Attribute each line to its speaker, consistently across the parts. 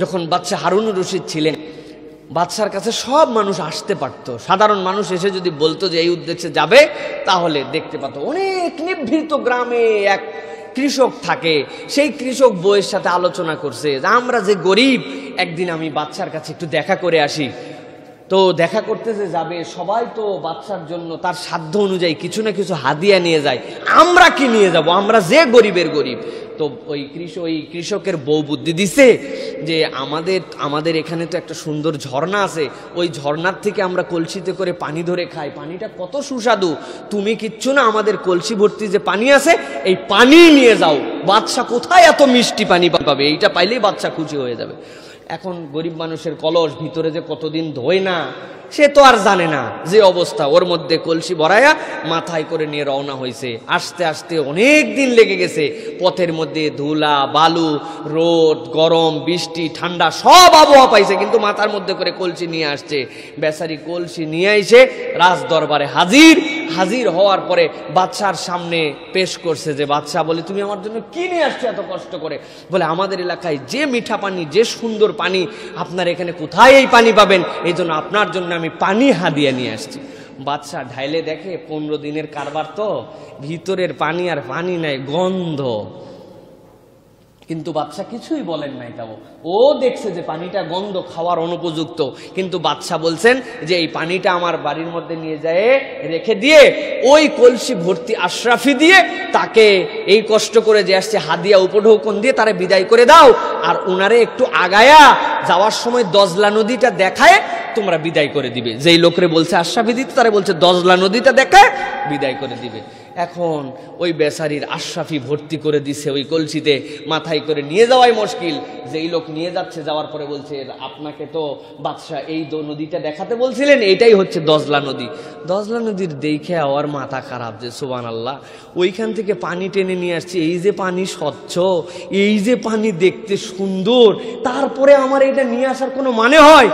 Speaker 1: যখন বাদশা হারুনুর রশিদ ছিলেন, বাদশার কাছে সব মানুষ আসতে পারত। সাধারণ মানুষ এসে যদি বলতো যে এই উদ্দেশ্যে যাবে, তাহলে দেখতে পাতো। অনেক নিভৃত গ্রামে এক কৃষক থাকে, সেই কৃষক বউয়ের সাথে আলোচনা করছে যে আমরা যে গরিব, একদিন আমি বাদশার কাছে একটু দেখা করে আসি। তো দেখা করতে যে যাবে, সবাই তো বাদশার জন্য তার সাধ্য অনুযায়ী কিছু না কিছু হাদিয়া নিয়ে যায়। আমরা কি নিয়ে যাব? আমরা যে গরিবের গরিব। তো ওই কৃষকের বউ বুদ্ধি দিছে যে আমাদের এখানে তো একটা সুন্দর ঝর্ণা আছে, ওই ঝর্ণার থেকে আমরা কলসিতে করে পানি ধরে খাই, পানিটা কত সুস্বাদু। তুমি কিচ্ছু না, আমাদের কলসি ভর্তি যে পানি আছে এই পানি নিয়ে যাও। বাদশা কোথায় এত মিষ্টি পানি পাবে, এইটা পাইলেই বাদশা খুশি হয়ে যাবে। এখন গরিব মানুষের কলস ভিতরে যে কতদিন ধোয় না, সে তো আর জানে না। যে অবস্থা, ওর মধ্যে কলসি ভরায়া মাথায় করে নিয়ে রওনা হয়েছে। আস্তে আস্তে অনেক দিন লেগে গেছে। পথের মধ্যে ধুলা, বালু, রোদ, গরম, বৃষ্টি, ঠান্ডা সব আবহাওয়া পাইছে, কিন্তু মাথার মধ্যে করে কলসি নিয়ে আসছে। বেচারি কলসি নিয়ে এসে রাজ দরবারে হাজির হওয়ার পরে বাদশার সামনে পেশ করছে। যে বাদশা বলে, তুমি আমার জন্য কি নিয়ে আসছো এত কষ্ট করে? বলে, আমাদের এলাকায় যে মিঠা পানি, যে সুন্দর পানি, আপনার এখানে কোথায় এই পানি পাবেন? এই জন্য আপনার জন্য আমি পানি হাদিয়া নিয়ে আসছি। বাদশা ঢাইলে দেখে 15 দিনের কারবার, তো ভিতরের পানি আর পানি নাই, গন্ধ। কিন্তু বাদশা কিছুই বলেন নাই। তাও ও দেখছে যে পানিটা গন্ধ, খাওয়ার অনুপযুক্ত। কিন্তু বাদশা বলছেন যে এই পানিটা আমার বাড়ির মধ্যে নিয়ে যায় রেখে দিয়ে, ওই কলসি ভর্তি আশরাফি দিয়ে তাকে এই কষ্ট করে যে আসছে হাদিয়া উপঢৌকন দিয়ে তারে বিদায় করে দাও। আর উনারে একটু আগায়া যাওয়ার সময় দজলা নদীটা দেখায় তোমরা বিদায় করে দিবে। যেই লোকরে বলছে আশরাফি দিতে, তারা বলছে দজলা নদীটা দেখায় বিদায় করে দিবে। এখন ওই বেচারির আশরাফি ভর্তি করে দিছে ওই কলসিতে, মাথায় করে নিয়ে যাওয়াই মুশকিল। যেই লোক নিয়ে যাচ্ছে, যাওয়ার পরে বলছে, আপনাকে তো বাদশা এই নদীটা দেখাতে বলছিলেন, এইটাই হচ্ছে দজলা নদী। দজলা নদীর দেখে আমার মাথা খারাপ, যে সুবহানাল্লাহ, ওইখান থেকে পানি টেনে নিয়ে আসছি, এই যে পানি স্বচ্ছ, এই যে পানি দেখতে সুন্দর, তারপরে আমার এটা নিয়ে আসার কোনো মানে হয়?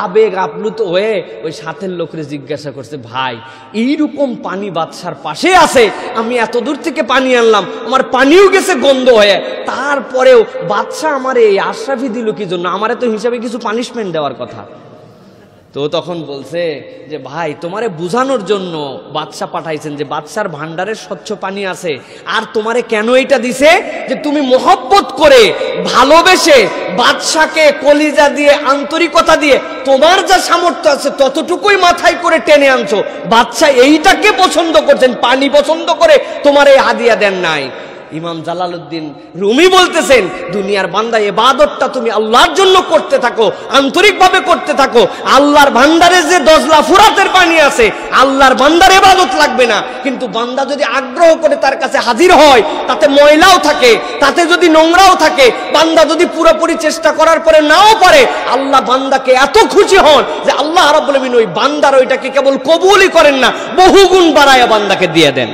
Speaker 1: আবেগ আপ্লুত হয়ে ওই সাথের লোকরে জিজ্ঞাসা করছে, ভাই এইরকম পানি বাদশার পাশে আছে, আমি এত দূর থেকে পানি আনলাম, আমার পানিও গেছে গন্ধ হয়ে, তারপরেও বাদশা আমার এই আশরাফি দিল কি জন্য? আমারে তো হিসাবে কিছু পানিশমেন্ট দেওয়ার কথা। তো তখন বলছে যে, ভাই তোমারে বুঝানোর জন্য বাদশা পাঠাইছেন যে বাদশার ভান্ডারের স্বচ্ছ পানি আছে, আর তোমারে কেন এটা দিছে? যে তুমি মহব্বত করে, ভালোবেসে, বাদশাকে কলিজা দিয়ে, আন্তরিকতা দিয়ে তোমার যা সামর্থ্য আছে ততটুকুই মাথায় করে টেনে আনছো। বাদশা এইটাকে পছন্দ করছেন, পানি পছন্দ করে তোমার এই হাদিয়া দেন নাই। ইমাম জালালউদ্দিন রুমি বলতেছেন, দুনিয়ার বান্দা, ইবাদতটা তুমি আল্লাহর জন্য করতে থাকো, আন্তরিকভাবে করতে থাকো। আল্লাহর ভান্ডারে যে দজলা ফুরাতের পানি আছে, আল্লাহর বান্দার ইবাদত লাগবে না। কিন্তু বান্দা যদি আগ্রহ করে তার কাছে হাজির হয়, তাতে ময়লাও থাকে, তাতে যদি নোংরাও থাকে, বান্দা যদি পুরোপুরি চেষ্টা করার পরে নাও পারে, আল্লাহ বান্দাকে এত খুশি হন যে আল্লাহ রাব্বুল আমিন ওই বান্দার ওইটাকে কেবল কবুলই করেন না, বহুগুণ বাড়ায়া বান্দাকে দিয়ে দেন।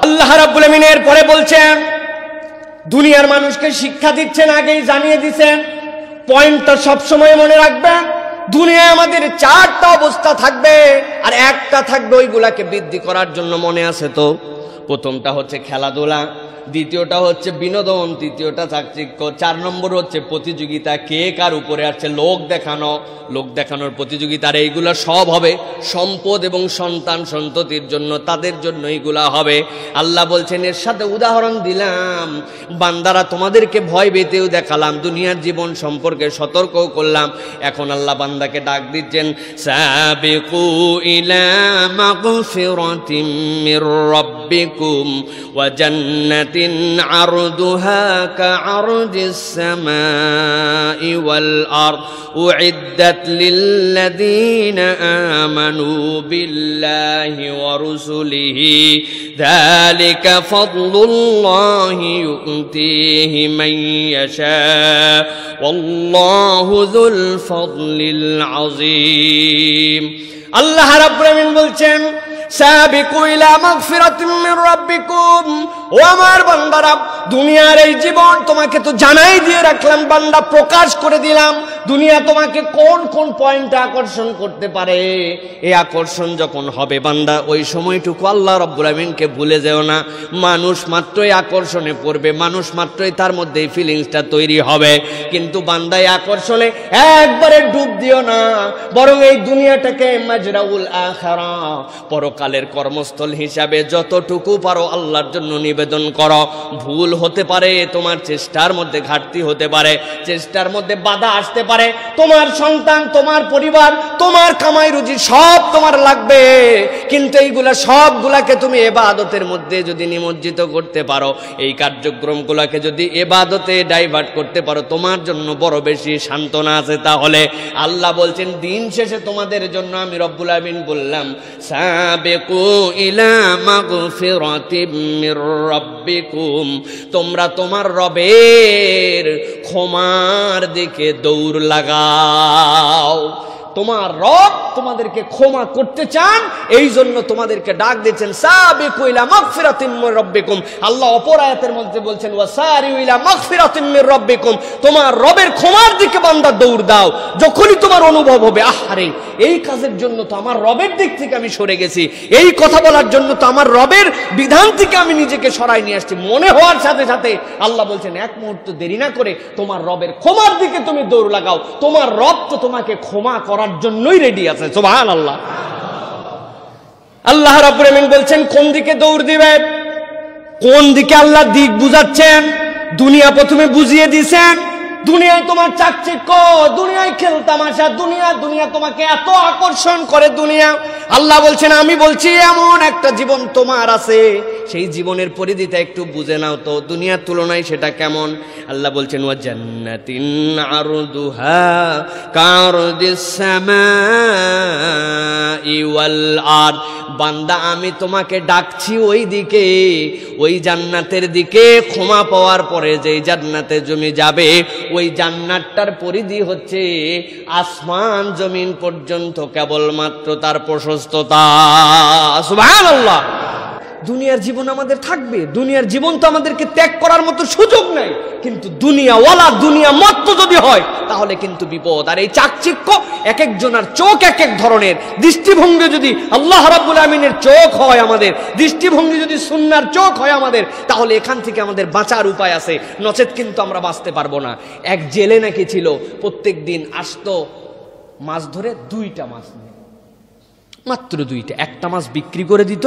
Speaker 1: আল্লাহ রাব্বুল আমিনের পরে বলছেন, দুনিয়ার মানুষকে শিক্ষা দিচ্ছেন, আগেই জানিয়ে দিচ্ছেন। পয়েন্টটা সবসময় মনে রাখবেন, দুনিয়ায় আমাদের 4টা অবস্থা থাকবে, আর একটা থাকবে ওইগুলাকে বৃদ্ধি করার জন্য। মনে আছে তো? প্রথমটা হচ্ছে খেলাধুলা, দ্বিতীয়টা হচ্ছে বিনোদন, তৃতীয়টা চাকচিক্য, 4 নম্বর হচ্ছে প্রতিযোগিতা, কে কার উপরে আছে, লোক দেখানোর প্রতিযোগিতা। আর এইগুলা সব হবে সম্পদ এবং সন্তান সন্ততির জন্য, তাদের জন্য এইগুলা হবে। আল্লাহ বলছেন, এর সাথে উদাহরণ দিলাম, বান্দারা তোমাদেরকে ভয় পেতেও দেখালাম, দুনিয়ার জীবন সম্পর্কে সতর্কও করলাম। এখন আল্লাহ বান্দাকে ডাক দিচ্ছেন, সাবিকু ইলা মাগফিরাতিম মির রাব্বিকুম ওয়া জান্নাতিন عرضها كعرض السماء والأرض أعدت للذين آمنوا بالله ورسله ذلك فضل الله يؤتيه من يشاء والله ذو الفضل العظيم الله رب العالمين বলছেন সাবিকু ইলা মাগফিরাতিম মির রাব্বিকুম, ও আমার বান্দারা দুনিয়ার এই জীবন তোমাকে তো জানাই দিয়ে রাখলাম বান্দা, প্রকাশ করে দিলাম দুনিয়া তোমাকে কোন কোন পয়েন্টে আকর্ষণ করতে পারে। এই আকর্ষণ যখন হবে বান্দা, ওই সময়টুকু আল্লাহ রাব্বুল আমিনকে ভুলে যেও না। মানুষ মাত্রই আকর্ষণে পড়বে, মানুষ মাত্রই তার মধ্যে এই ফিলিংসটা তৈরি হবে, কিন্তু বান্দায় আকর্ষণে একবারে ডুব দিও না, বরং এই দুনিয়াটাকে মাজরাউল আখিরা, পরকালের কর্মস্থল হিসাবে যতটুকু পারো আল্লাহর জন্য নিবেদন করো। ভুল হতে পারে, তোমার চেষ্টার মধ্যে ঘাটতি হতে পারে, চেষ্টার মধ্যে বাধা আসতে পারে, তোমার সন্তান, তোমার পরিবার, তোমার কামাই রুজি সব তোমার লাগবে, কিন্তু এইগুলা সবগুলাকে তুমি ইবাদতের মধ্যে যদি নিমজ্জিত করতে পারো, এই কার্যক্রমগুলোকে যদি ইবাদতে ডাইভার্ট করতে পারো, তোমার জন্য বড় বেশি সান্ত্বনা আছে। তাহলে আল্লাহ বলছেন দিন শেষে তোমাদের জন্য আমি রব্বুল আমিন বললাম, সাবিকু ইলা মাগফিরাতিম মির রাব্বিকুম, তোমরা তোমার রবের ক্ষমার দিকে দৌড় লাগাও। তোমার রব তোমাদেরকে ক্ষমা করতে চান, এই জন্য তোমাদেরকে ডাক দিচ্ছেন সাবিকু ইলা মাগফিরাতিম মির রাব্বিকুম। আল্লাহ অপর আয়াতের মধ্যে বলছেন ওয়াসারিউ ইলা মাগফিরাতিম মির রাব্বিকুম, তোমার রবের ক্ষমার দিকে বান্দা দৌড় দাও। যখনই তোমার অনুভব হবে আহারে এই কাজের জন্য তো আমার রবের দিক থেকে আমি সরে গেছি, এই কথা বলার জন্য তো আমার রবের বিধান থেকে আমি নিজেকে সরাই নিয়ে আসছি, মনে হওয়ার সাথে সাথে আল্লাহ বলছেন এক মুহূর্ত দেরি না করে তোমার রবের ক্ষমার দিকে তুমি দৌড় লাগাও। তোমার রব তো তোমাকে ক্ষমা করার জন্যই রেডি আছে। সুবহানাল্লাহ। আল্লাহ রাব্বুল আমিন বলছেন কোন দিকে দৌড় দিবে, কোন দিকে আল্লাহ দিক বুঝাচ্ছেন। দুনিয়া প্রথমে বুঝিয়ে দিয়েছেন, দুনিয়ায় তোমার চাকচিক্য, দুনিয়ায় খেল তামাশা, দুনিয়া তোমাকে এত আকর্ষণ করে। দুনিয়া আল্লাহ বলছেন আমি বলছি এমন একটা জীবন তোমার আছে, সেই জীবনের পরিধিটা একটু বুঝে নাও তো, দুনিয়ার তুলনায় সেটা কেমন। আল্লাহ বলছেন ওয়া জান্নাতিন আরদুহা কারদিস সামাই ওয়াল আরদ, বান্দা আমি তোমাকে ডাকছি ওই দিকে, ওই জান্নাতের দিকে। ক্ষমা পাওয়ার পরে যেই জান্নাতে জমি যাবে, ওই জান্নাতটার পরিধি হচ্ছে আসমান জমিন পর্যন্ত, কেবলমাত্র তার প্রশস্ততা। সুবহানাল্লাহ। দুনিয়ার জীবন আমাদের থাকবে, দুনিয়ার জীবন তো আমাদেরকে ত্যাগ করার মতো সুযোগ নাই, কিন্তু দুনিয়াওয়ালা দুনিয়া মত্ত যদি হয় তাহলে কিন্তু বিপদ। আর এই চাকচিক্য, এক একজনের চোখ এক এক ধরনের, দৃষ্টিভঙ্গি যদি আল্লাহ রাব্বুল আমিনের চোখ হয় আমাদের, দৃষ্টিভঙ্গি যদি সুন্নাহর চোখ হয় আমাদের, তাহলে এখান থেকে আমাদের বাঁচার উপায় আছে, নচেত কিন্তু আমরা বাঁচতে পারবো না। এক জেলে নাকি ছিল, প্রত্যেক দিন আসতো মাছ ধরে, 2টা মাছ নিয়ে, মাত্র 2টা, একটা মাছ বিক্রি করে দিত,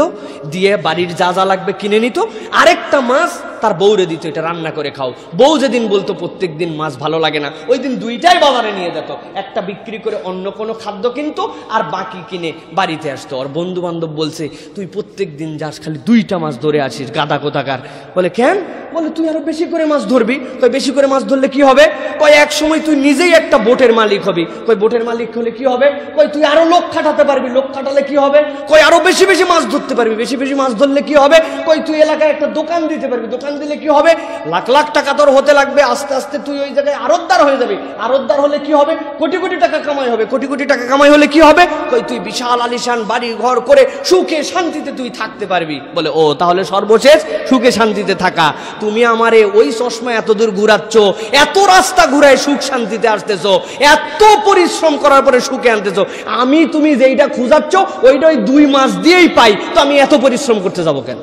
Speaker 1: দিয়ে বাড়ির যা যা লাগবে কিনে নিত, আরেকটা মাছ তার বউরে দিত, এটা রান্না করে খাও। বউ যেদিন বলতো প্রত্যেক দিন মাছ ভালো লাগে না, ওই দিন 2টাই বাজারে নিয়ে যেত, একটা বিক্রি করে অন্য কোনো খাদ্য কিনতো, আর বাকি কিনে বাড়িতে আসতো। আর বন্ধু বান্ধব বলছে তুই প্রত্যেক দিন যাস, খালি 2টা মাছ ধরে আসিস, গাদা কোথাকার। বলে কেন? বলে তুই আরো বেশি করে মাছ ধরবি। কই বেশি করে মাছ ধরলে কি হবে? কয় এক সময় তুই নিজেই একটা বোটের মালিক হবি। কই বোটের মালিক হলে কি হবে? কই তুই আরো লোক খাটাতে পারবি, লোক খাটালে কি হবে? কই আরো বেশি বেশি মাছ ধরতে পারবি, বেশি বেশি মাছ ধরলে কি হবে? কই তুই এলাকায় একটা দোকান দিতে পারবি, দোকান দিলে কি হবে? লাখ লাখ টাকা তোর হতে লাগবে, আস্তে আস্তে তুই ওই জায়গায় আরতদার হয়ে যাবি। আরতদার হলে কি হবে? কোটি কোটি টাকা কামাই হবে। কোটি কোটি টাকা কামাই হলে কি হবে? কই তুই বিশাল আলিশান বাড়ি ঘর করে সুখে শান্তিতে তুই থাকতে পারবি। বলে ও তাহলে সর্বশেষ সুখে শান্তিতে থাকা। তুমি আমারে ওই চশমা এত দূর ঘুরাচ্ছ, এত রাস্তা ঘুরায় সুখ শান্তিতে আসতেছো, এত পরিশ্রম করার পরে সুখে আনতেছো, আমি তুমি যেইটা খুঁজাচ্ছ ওইটা ওই 2 মাস দিয়েই পাই, তো আমি এত পরিশ্রম করতে যাব কেন?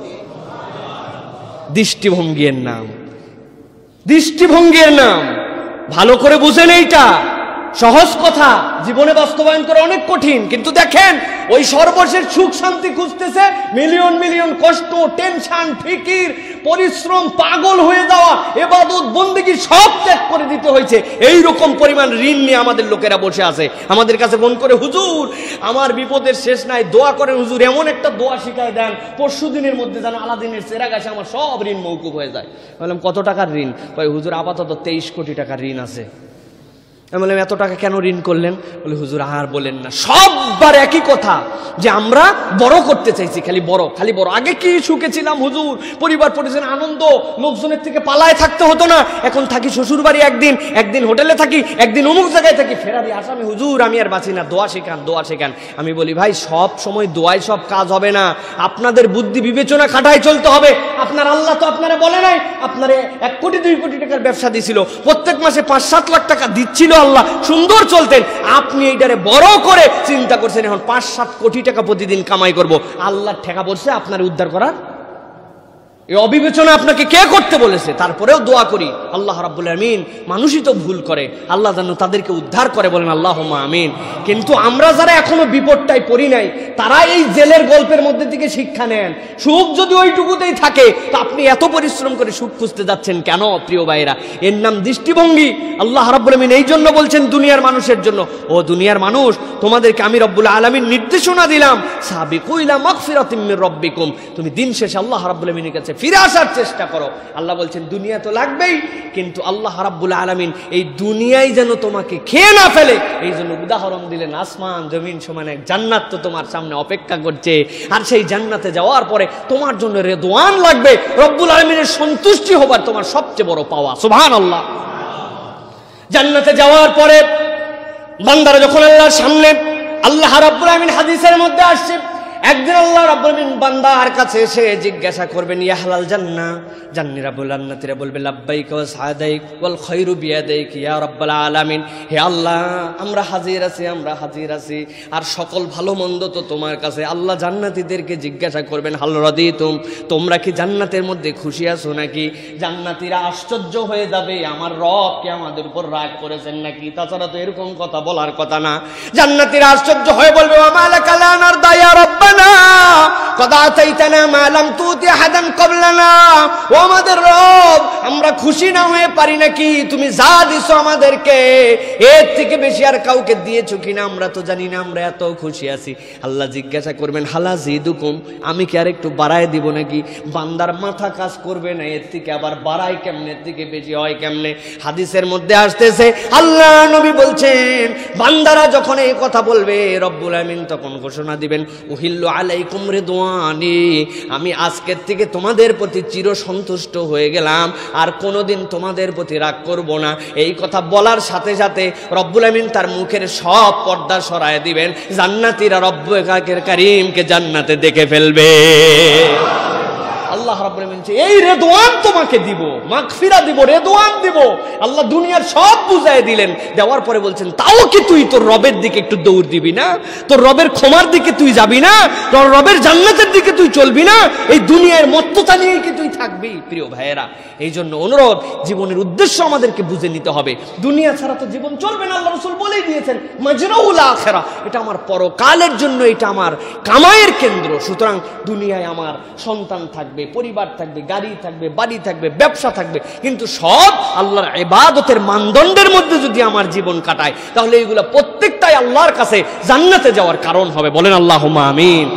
Speaker 1: দৃষ্টিভঙ্গির নাম, দৃষ্টিভঙ্গির নাম। ভালো করে বুঝেন, এইটা সহজ কথা, জীবনে বাস্তবায়ন করা অনেক কঠিন। কিন্তু দেখেন ওই সর্বশেষ সুখ শান্তি খুঁজতেছে, মিলিয়ন মিলিয়ন কষ্ট, টেনশন, ফিকির, পরিশ্রম, পাগল হয়ে যাওয়া, ইবাদত বন্দেগী সব ত্যাগ করে দিতে হয়েছে। এই রকম পরিমাণ ঋণ নিয়ে আমাদের লোকেরা বসে আছে, আমাদের কাছে ফোন করে হুজুর আমার বিপদের শেষ নাই, দোয়া করেন হুজুর, এমন একটা দোয়া শিখায় দেন পরশু দিনের মধ্যে যেন আলাদিনের চেরাগ আসে আমার সব ঋণ মওকুফ হয়ে যায়। বললাম কত টাকার ঋণ? কয় হুজুর আপাতত 23 কোটি টাকার ঋণ আছে। আমি বললাম এত টাকা কেন ঋণ করলেন? বলে হুজুর আর বলেন না, সববার একই কথা যে আমরা বড় করতে চাইছি, খালি বড় খালি বড়। আগে কি সুখে ছিলাম হুজুর, পরিবার পরিজন আনন্দ, লোকজনের থেকে পালায় থাকতে হতো না। এখন থাকি শ্বশুর বাড়ি, একদিন হোটেলে থাকি, একদিন অমুক জায়গায় থাকি, ফেরারি আসামি হুজুর আমি আর বাঁচি না, দোয়া শেখান দোয়া শেখান। আমি বলি ভাই সব সময় দোয়ায় সব কাজ হবে না, আপনাদের বুদ্ধি বিবেচনা খাটায় চলতে হবে। আপনার আল্লাহ তো আপনারা বলে নাই আপনারে 1 কোটি 2 কোটি টাকার ব্যবসা দিছিল, প্রত্যেক মাসে 5-7 লাখ টাকা দিচ্ছিল আল্লাহ, সুন্দর চলতেন। আপনি এইটারে বড় করে চিন্তা করছেন এখন 5-7 কোটি টাকা প্রতিদিন কামাই করব। আল্লাহর ঠেকা বলছে আপনার উদ্ধার করার? এই অবিবেচনা আপনাকে কে করতে বলেছে? তারপরেও দোয়া করি আল্লাহ রাব্বুল আমিন, মানুষই তো ভুল করে, আল্লাহ যেন তাদেরকে উদ্ধার করে, বলেন আল্লাহুম্মা আমিন। কিন্তু আমরা যারা এখনো বিপদটায় পড়ি নাই, তারা এই জেলের গল্পের মধ্যে থেকে শিক্ষা নেন। সুখ যদি ওইটুকুতেই থাকে, তো আপনি এত পরিশ্রম করে সুখ খুঁজতে যাচ্ছেন কেন প্রিয় ভাইরা? এর নাম দৃষ্টিভঙ্গি। আল্লাহ রাব্বুল আমিন এই জন্য বলছেন দুনিয়ার মানুষের জন্য, ও দুনিয়ার মানুষ তোমাদেরকে আমি রব্বুল আলামিন নির্দেশনা দিলাম, সাবিকু ইলা মাগফিরাতিম মির রাব্বিকুম, তুমি দিন শেষে আল্লাহ রাব্বুল আমিনের কাছে ফিরে আসার চেষ্টা করো। আল্লাহ বলছেন দুনিয়া তো লাগবেই, কিন্তু আল্লাহ রাব্বুল আলামিন এই দুনিয়ায় যেন তোমাকে খেয়ে না ফেলে, এই জন্য উদাহরণ দিলেন আসমান জমিন সমান এক জান্নাত তো তোমার সামনে অপেক্ষা করছে। আর সেই জান্নাতে যাওয়ার পরে তোমার জন্য রেদওয়ান লাগবে, রব্বুল আলামিনের সন্তুষ্টি হবার তোমার সবচেয়ে বড় পাওয়া। সুবহানাল্লাহ। জান্নাতে যাওয়ার পরে বান্দারা যখন আল্লাহর সামনে, আল্লাহ রাব্বুল আলামিন হাদিসের মধ্যে আসছে, একদিন আল্লাহ রাব্বুল আমিন বান্দার কাছে এসে জিজ্ঞাসা করবেন, ইয়া আহলাল জান্নাহ, জান্নাতীরা জান্নাতীরা বলবে লাব্বাইক ওয়া সাদাইক ওয়াল খায়রু বিয়াদাইক ইয়া রাব্বুল আলামিন, হে আল্লাহ আমরা হাজির আছি, আমরা হাজির আছি, আর সকল ভালো মন্দ তো তোমার কাছে। আল্লাহ জান্নাতীদেরকে জিজ্ঞাসা করবেন, হাল রাদিতুম, তোমরা কি জান্নাতের মধ্যে খুশি আছো নাকি? জান্নাতীরা আশ্চর্য হয়ে যাবে, আমার রব কি আমাদের উপর রাগ করেছেন নাকি? তাছাড়া তো এরকম কথা বলার কথা না। জান্নাতীরা আশ্চর্য হয়ে বলবে, ওয়া মালাকা লা নারদা ইয়া রাব্বানা কদ আতাইতানা মা লাম তুতি আহাদান ক্বাবলানা, ও আমাদের রব আমরা খুশি না হয়ে পারি নাকি? তুমি যা দিছো আমাদেরকে এর থেকে বেশি আর কাউকে দিয়েছো কিনা আমরা তো জানি না, আমরা এত খুশি আছি। আল্লাহ জিজ্ঞাসা করবেন, হালা জিদুকুম, আমি কি আর একটু বাড়ায় দিব নাকি? বান্দার মাথা কাজ করবে না, এর থেকে আবার বাড়ায় কেমনে, এর থেকে বেশি হয় কেমনে? হাদিসের মধ্যে আসতেছে আল্লাহ নবী বলছেন, বান্দারা যখন এই কথা বলবে রব্বুল আমিন তখন ঘোষণা দিবেন, উহিল্লু আলাইকুম রিদওয়ানি, আমি আজকের থেকে তোমাদের প্রতি চির সন্তুষ্ট হয়ে গেলাম, আর কোনোদিন তোমাদের প্রতি রাগ করব না। এই কথা বলার সাথে সাথে রব্বুল আমিন তার মুখের সব পর্দা সরায় দিবেন, জান্নাতীরা রব্বুল কারীমকে জান্নাতে দেখে ফেলবে। আল্লাহ রাব্বুল আমিন এই রেদওয়ান তোমাকে দিব, মাগফিরা দিব, রেদওয়ান দিব। আল্লাহ দুনিয়ার সব বুঝায় দিলেন, দেওয়ার পরে বলছেন তাও কি তুই তোর রবের দিকে একটু দৌড় দিবি না? তোর রবের ক্ষমার দিকে তুই যাবি না? তোর রবের জান্নাতের দিকে তুই চলবি না? এই দুনিয়ার মত্ততা নিয়ে কি তুই থাকবি? প্রিয় ভাইয়েরা, এই জন্য অনুরোধ, জীবনের উদ্দেশ্য আমাদেরকে বুঝে নিতে হবে। দুনিয়া ছাড়া তো জীবন চলবে না, আল্লাহ রাসূল বলেই দিয়েছেন মাজরাউল আখিরা, এটা আমার পরকালের জন্য, এটা আমার কামাইয়ের কেন্দ্র। সুতরাং দুনিয়ায় আমার সন্তান থাকবে, পরিবার থাকবে, গাড়ি থাকবে, বাড়ি থাকবে, ব্যবসা থাকবে, কিন্তু সব আল্লাহর ইবাদতের মানদণ্ডের মধ্যে যদি আমার জীবন কাটায়, তাহলে এইগুলা প্রত্যেকটাই আল্লাহর কাছে জান্নাতে যাওয়ার কারণ হবে। বলেন আল্লাহুম্মা আমিন।